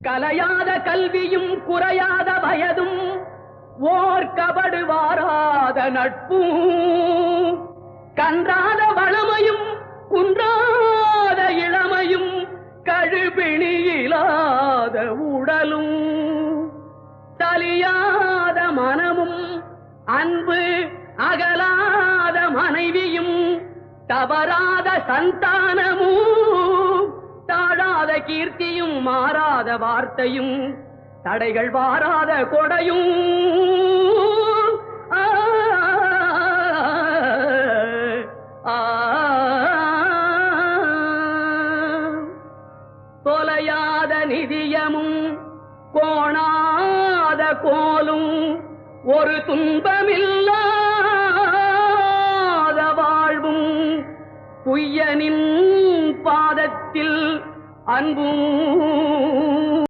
கலையாத கல்வியும் குறையாத வயதும் ஓர் கபடு வாராத நட்பும் கன்றாத வளமையும் குன்றாத இளமையும் கழுபிணியிலாத உடலும் தலியாத மனமும் அன்பு அகலாத மனைவியும் தவறாத சந்தானமும் தாழாத கீர்த்தியும் மாறாத வார்த்தையும் தடைகள் வாராத கொடையும் தொலையாத நிதியமும் கோணாத கோலும் ஒரு துன்பமில்லாத வாழ்வும் புய்யனின் பாதத்தில் அன்பும்